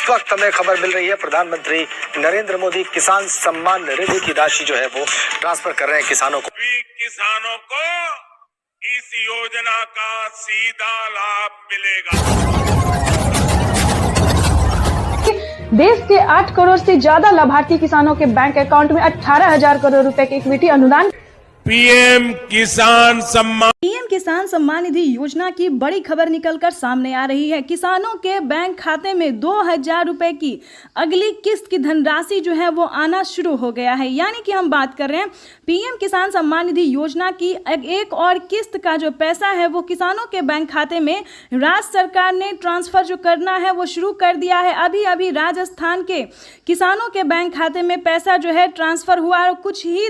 इस वक्त हमें खबर मिल रही है प्रधानमंत्री नरेंद्र मोदी किसान सम्मान निधि की राशि जो है वो ट्रांसफर कर रहे हैं किसानों को। किसानों को इस योजना का सीधा लाभ मिलेगा। देश के 8 करोड़ से ज्यादा लाभार्थी किसानों के बैंक अकाउंट में 18,000 करोड़ रुपए के इक्विटी अनुदान। पीएम किसान सम्मान निधि योजना की बड़ी खबर निकलकर सामने आ रही है। किसानों के बैंक खाते में 2,000 रुपए की अगली किस्त की धनराशि जो है वो आना शुरू हो गया है। यानी कि हम बात कर रहे हैं पीएम किसान सम्मान निधि योजना की एक और किस्त का जो पैसा है वो किसानों के बैंक खाते में राज्य सरकार ने ट्रांसफर जो करना है वो शुरू कर दिया है। अभी अभी राजस्थान के किसानों के बैंक खाते में पैसा जो है ट्रांसफर हुआ और कुछ ही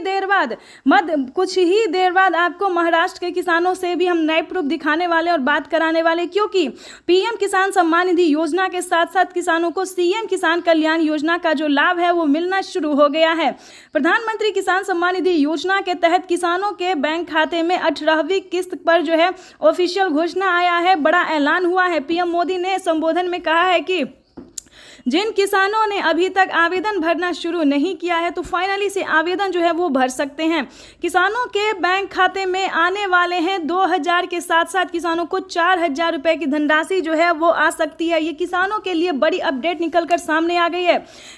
देर बाद आपको महाराष्ट्र के किसानों से भी हम नए प्रूफ दिखाने वाले और बात कराने वाले, क्योंकि पीएम किसान सम्मान निधि योजना के साथ साथ किसानों को सीएम किसान कल्याण योजना का जो लाभ है वो मिलना शुरू हो गया है। प्रधानमंत्री किसान सम्मान निधि योजना के तहत किसानों के बैंक खाते में 18वीं किस्त पर जो है ऑफिशियल घोषणा आया है, बड़ा ऐलान हुआ है। पीएम मोदी ने संबोधन में कहा है कि जिन किसानों ने अभी तक आवेदन भरना शुरू नहीं किया है तो फाइनली से आवेदन जो है वो भर सकते हैं। किसानों के बैंक खाते में आने वाले हैं 2,000 के साथ साथ किसानों को 4,000 रुपए की धनराशि जो है वो आ सकती है। ये किसानों के लिए बड़ी अपडेट निकलकर सामने आ गई है।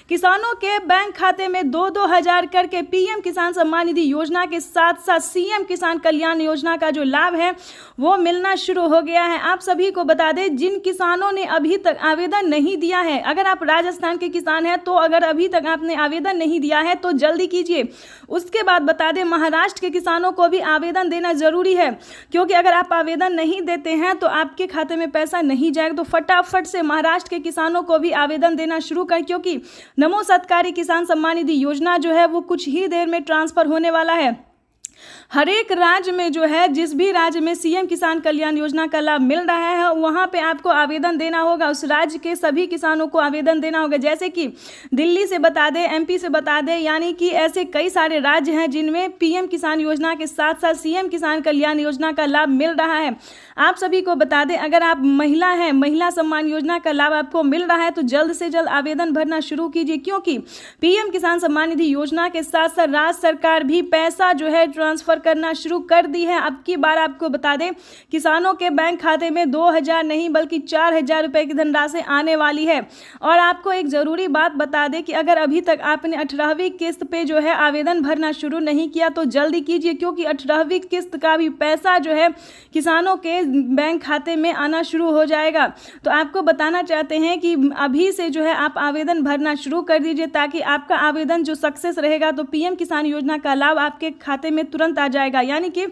किसानों के बैंक खाते में 2,000 करके पीएम किसान सम्मान निधि योजना के साथ साथ सीएम किसान कल्याण योजना का जो लाभ है वो मिलना शुरू हो गया है। आप सभी को बता दें, जिन किसानों ने अभी तक आवेदन नहीं दिया है, अगर आप राजस्थान के किसान हैं तो अगर अभी तक आपने आवेदन नहीं दिया है तो जल्दी कीजिए। उसके बाद बता दें, महाराष्ट्र के किसानों को भी आवेदन देना जरूरी है, क्योंकि अगर आप आवेदन नहीं देते हैं तो आपके खाते में पैसा नहीं जाएगा। तो फटाफट से महाराष्ट्र के किसानों को भी आवेदन देना शुरू कर, क्योंकि नमो सत्कारी किसान सम्मान निधि योजना जो है वो कुछ ही देर में ट्रांसफर होने वाला है। हर एक राज्य में जो है, जिस भी राज्य में सीएम किसान कल्याण योजना का लाभ मिल रहा है वहां पे आपको आवेदन देना होगा। उस राज्य के सभी किसानों को आवेदन देना होगा। जैसे कि दिल्ली से बता दें, एमपी से बता दें, यानी कि ऐसे कई सारे राज्य हैं जिनमें पीएम किसान योजना के साथ साथ सीएम किसान कल्याण योजना का लाभ मिल रहा है। आप सभी को बता दें, अगर आप महिला हैं, महिला सम्मान योजना का लाभ आपको मिल रहा है तो जल्द से जल्द आवेदन भरना शुरू कीजिए, क्योंकि पीएम किसान सम्मान निधि योजना के साथ साथ राज्य सरकार भी पैसा जो है ट्रांसफर करना शुरू कर दी है। अब की बार आपको बता दें, किसानों के बैंक खाते में 2,000 नहीं बल्कि 4,000 रुपए की धनराशि आने वाली है। और आपको एक जरूरी बात बता दें कि अगर अभी तक आपने 18वीं किस्त पे जो है आवेदन भरना शुरू नहीं किया तो जल्दी कीजिए, क्योंकि 18वीं किस्त का भी पैसा जो है किसानों के बैंक खाते में आना शुरू हो जाएगा। तो आपको बताना चाहते हैं कि अभी से जो है आप आवेदन भरना शुरू कर दीजिए, ताकि आपका आवेदन जो सक्सेस रहेगा तो पीएम किसान योजना का लाभ आपके खाते में तुरंत आ जाएगा। यानी कि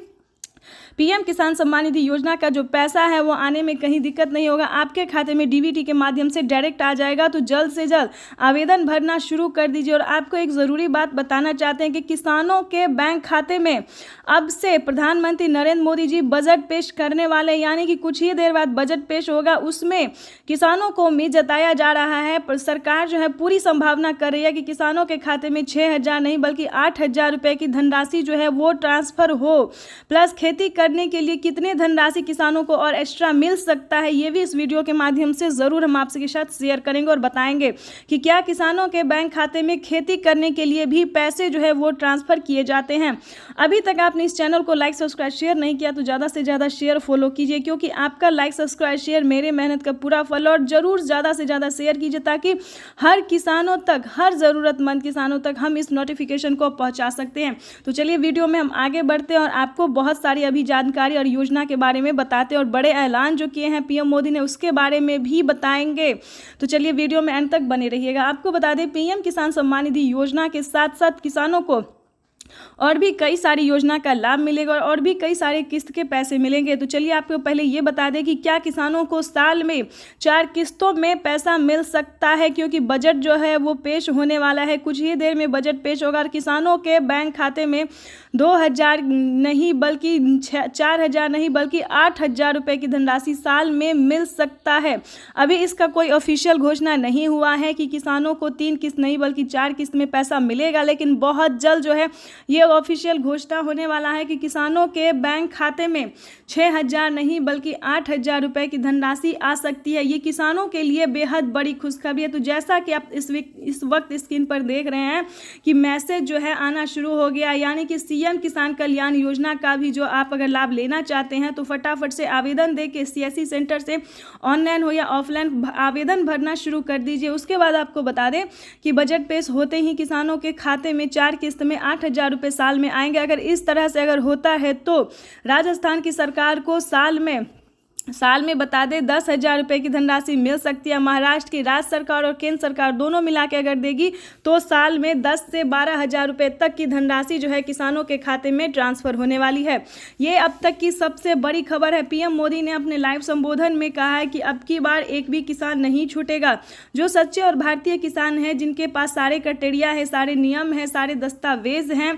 पीएम किसान सम्मान निधि योजना का जो पैसा है वो आने में कहीं दिक्कत नहीं होगा, आपके खाते में डीबीटी के माध्यम से डायरेक्ट आ जाएगा। तो जल्द से जल्द आवेदन भरना शुरू कर दीजिए। और आपको एक ज़रूरी बात बताना चाहते हैं कि किसानों के बैंक खाते में अब से प्रधानमंत्री नरेंद्र मोदी जी बजट पेश करने वाले, यानी कि कुछ ही देर बाद बजट पेश होगा। उसमें किसानों को उम्मीद जताया जा रहा है, पर सरकार जो है पूरी संभावना कर रही है कि किसानों के खाते में 6,000 नहीं बल्कि 8,000 रुपये की धनराशि जो है वो ट्रांसफर हो। प्लस खेती करने के लिए कितने धनराशि किसानों को और एक्स्ट्रा मिल सकता है, ये भी इस वीडियो के माध्यम से ज़रूर हम आपके साथ शेयर करेंगे और बताएंगे कि क्या किसानों के बैंक खाते में खेती करने के लिए भी पैसे जो है वो ट्रांसफ़र किए जाते हैं। अभी तक आपने इस चैनल को लाइक सब्सक्राइब शेयर नहीं किया तो ज़्यादा से ज़्यादा शेयर फॉलो कीजिए, क्योंकि आपका लाइक सब्सक्राइब शेयर मेरे मेहनत का पूरा फल। और ज़रूर ज़्यादा से ज़्यादा शेयर कीजिए, ताकि हर किसानों तक, हर ज़रूरतमंद किसानों तक हम इस नोटिफिकेशन को पहुँचा सकते हैं। तो चलिए वीडियो में हम आगे बढ़ते हैं और आपको बहुत सारी अभी जानकारी और योजना के बारे में बताते हैं, और बड़े ऐलान जो किए हैं पीएम मोदी ने उसके बारे में भी बताएंगे। तो चलिए वीडियो में अंत तक बने रहिएगा। आपको बता दें, पीएम किसान सम्मान निधि योजना के साथ साथ किसानों को और भी कई सारी योजना का लाभ मिलेगा और भी कई सारे किस्त के पैसे मिलेंगे। तो चलिए आपको पहले ये बता दें कि क्या किसानों को साल में 4 किस्तों में पैसा मिल सकता है, क्योंकि बजट जो है वो पेश होने वाला है। कुछ ही देर में बजट पेश होगा और किसानों के बैंक खाते में 2,000 नहीं बल्कि 4,000 नहीं बल्कि 8,000 रुपये की धनराशि साल में मिल सकता है। अभी इसका कोई ऑफिशियल घोषणा नहीं हुआ है कि किसानों को 3 किस्त नहीं बल्कि 4 किस्त में पैसा मिलेगा, लेकिन बहुत जल्द जो है ये ऑफिशियल घोषणा होने वाला है कि किसानों के बैंक खाते में 6,000 नहीं बल्कि 8,000 रुपये की धनराशि आ सकती है। ये किसानों के लिए बेहद बड़ी खुशखबरी है। तो जैसा कि आप इस वक्त स्क्रीन पर देख रहे हैं कि मैसेज जो है आना शुरू हो गया, यानी कि सीएम किसान कल्याण योजना का भी जो आप अगर लाभ लेना चाहते हैं तो फटाफट से आवेदन दे के सीएससी सेंटर से ऑनलाइन हो या ऑफलाइन आवेदन भरना शुरू कर दीजिए। उसके बाद आपको बता दें कि बजट पेश होते ही किसानों के खाते में 4 किस्त में 8,000 रुपये साल में आएंगे। अगर इस तरह से अगर होता है तो राजस्थान की सरकार को साल में बता दें 10,000 रुपये की धनराशि मिल सकती है। महाराष्ट्र की राज्य सरकार और केंद्र सरकार दोनों मिला के अगर देगी तो साल में 10 से 12,000 रुपये तक की धनराशि जो है किसानों के खाते में ट्रांसफर होने वाली है। ये अब तक की सबसे बड़ी खबर है। पीएम मोदी ने अपने लाइव संबोधन में कहा है कि अब की बार एक भी किसान नहीं छूटेगा। जो सच्चे और भारतीय किसान हैं, जिनके पास सारे क्राइटेरिया है, सारे नियम हैं, सारे दस्तावेज हैं,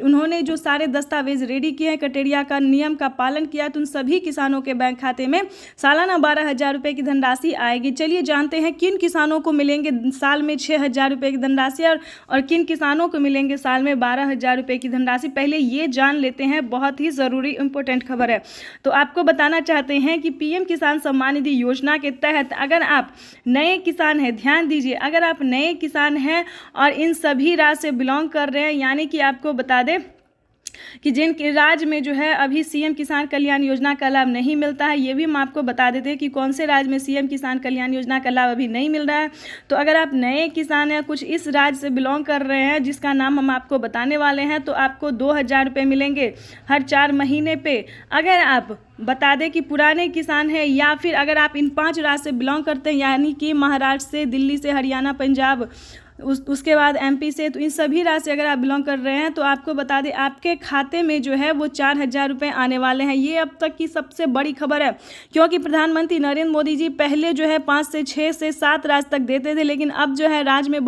उन्होंने जो सारे दस्तावेज रेडी किए हैं, क्राइटेरिया का नियम का पालन किया, तो उन सभी किसानों के बैंक खाते में सालाना 12,000 रुपये की धनराशि आएगी। चलिए जानते हैं किन किसानों को मिलेंगे साल में 6,000 रुपये की धनराशि और किन किसानों को मिलेंगे साल में 12,000 रुपये की धनराशि। पहले ये जान लेते हैं, बहुत ही ज़रूरी इंपॉर्टेंट खबर है। तो आपको बताना चाहते हैं कि पीएम किसान सम्मान निधि योजना के तहत अगर आप नए किसान हैं, ध्यान दीजिए, अगर आप नए किसान हैं और इन सभी राज्य से बिलोंग कर रहे हैं, यानी कि आपको बता दें कि जिन राज्य में जो है अभी सीएम किसान कल्याण योजना का लाभ नहीं मिलता है, ये भी हम आपको बता देते हैं कि कौन से राज्य में सीएम किसान कल्याण योजना का लाभ अभी नहीं मिल रहा है। तो अगर आप नए किसान हैं, कुछ इस राज्य से बिलोंग कर रहे हैं जिसका नाम हम आपको बताने वाले हैं, तो आपको 2,000 रुपये मिलेंगे हर 4 महीने पे। अगर आप बता दें कि पुराने किसान हैं या फिर अगर आप इन 5 राज्य से बिलोंग करते हैं, यानी कि महाराष्ट्र से, दिल्ली से, हरियाणा, पंजाब, उसके बाद एमपी से, तो इन सभी राज्य से अगर आप बिलोंग कर रहे हैं तो आपको बता दें आपके खाते में जो है वो 4,000 रुपये आने वाले हैं। ये अब तक की सबसे बड़ी खबर है, क्योंकि प्रधानमंत्री नरेंद्र मोदी जी पहले जो है 5 से 6 से 7 राज्य तक देते थे, लेकिन अब जो है राज्य में